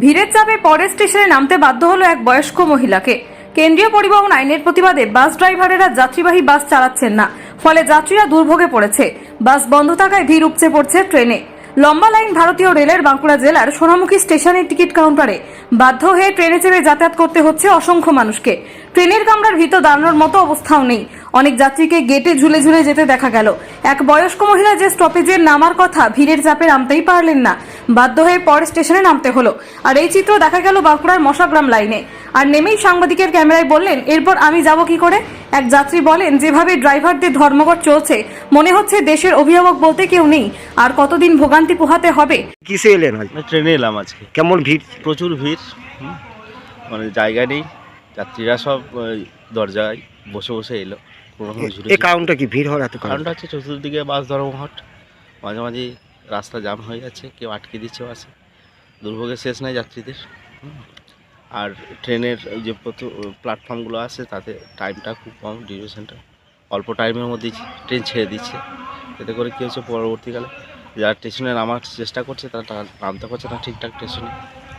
ভিড়ের চাপে পরের স্টেশনে নামতে বাধ্য হলো এক বয়স্ক মহিলাকে। কেন্দ্রীয় পরিবহন আইনের প্রতিবাদে বাস ড্রাইভারেরা যাত্রীবাহী বাস চালাচ্ছেন না, ফলে যাত্রীরা দুর্ভোগে পড়েছে। বাস বন্ধ থাকায় ভিড় উপচে পড়ছে ট্রেনে। লম্বা লাইন ভারতীয় রেলের বাঁকুড়া জেলার সোনামুখী স্টেশনের টিকিট কাউন্টারে। বাধ্য হয়ে ট্রেনে চেপে যাতায়াত করতে হচ্ছে অসংখ্য মানুষকে। ট্রেনের কামরার ভিতর দাঁড়ানোর মতো অবস্থাও নেই। অনেক যাত্রীকে গেটে ঝুলে ঝুলে যেতে দেখা গেল। এক বয়স্ক মহিলা যে স্টপেজে নামার কথা, ভিড়ের চাপে নামতেই পারলেন না, বাধ্য হয়ে পরের স্টেশনে নামতে হলো। আর এই চিত্র দেখা গেল বাঁকুড়ার মশাগ্রাম লাইনে। আর নেমেই সাংবাদিকের ক্যামেরায় বললেন, এরপর আমি যাব কি করে। এক যাত্রী বলেন, যেভাবে ড্রাইভারদের ধর্মঘট চলছে, মনে হচ্ছে দেশের অভিভাবক বলতে কেউ নেই। আর কতদিন ভোগান্তি পোহাতে হবে। কিসে এলেন আজ? ট্রেনে এলাম আজকে। কেমন ভিড়? প্রচুর ভিড়, মানে জায়গা নেই। যাত্রীরা সব দরজায় বসে বসে এলো। এই কারণটা কি ভিড় হওয়ার এত কারণ? কারণটা হচ্ছে চতুর্দিকে বাস ধর্মঘট, মাঝে মাঝে রাস্তা জাম হয়ে যাচ্ছে, কেউ আটকে দিচ্ছে বাসে। দুর্ভোগের শেষ নাই যাত্রীদের। আর ট্রেনের ওই যে প্ল্যাটফর্মগুলো আছে তাতে টাইমটা খুব কম, ডিউরেশনটা অল্প টাইমের মধ্যেই ট্রেন ছেড়ে দিচ্ছে। এতে করে কী হচ্ছে, পরবর্তীকালে যারা স্টেশনে নামার চেষ্টা করছে তারা নামতে পারছে না ঠিকঠাক স্টেশনে,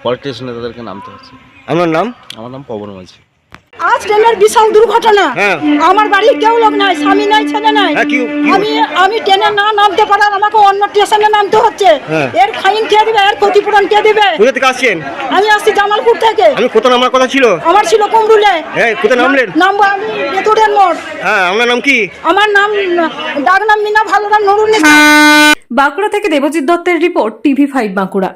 পরের স্টেশনে তাদেরকে নামতে হচ্ছে। আমার নাম? আমার নাম পবন মাঝি। আজ ট্রেনের বিশাল দুর্ঘটনা। আমার বাড়ির কেউ লোক নাই, স্বামী নাই, ছেলে নাই। আমি ট্রেনে না নামতে পারার আমাকে অন্য স্টেশনে নামতে হচ্ছে। এর ফাইন কে দিবে, এর ক্ষতিপূরণ কে দিবে? কোথা থেকে আসছেন? আমি আসছি জামালপুর থেকে। আমি কোথায় নামার কথা ছিল? আমার ছিল কুমরুলে। কোথায় নামলেন? নামবো আমি বেতুড়ের মোড়। আপনার নাম কি? আমার নাম ডাক নাম মিনা ভালোরাম নুরুল। বাঁকুড়া থেকে দেবজিৎ দত্তের রিপোর্ট, TV5 বাঁকুড়া।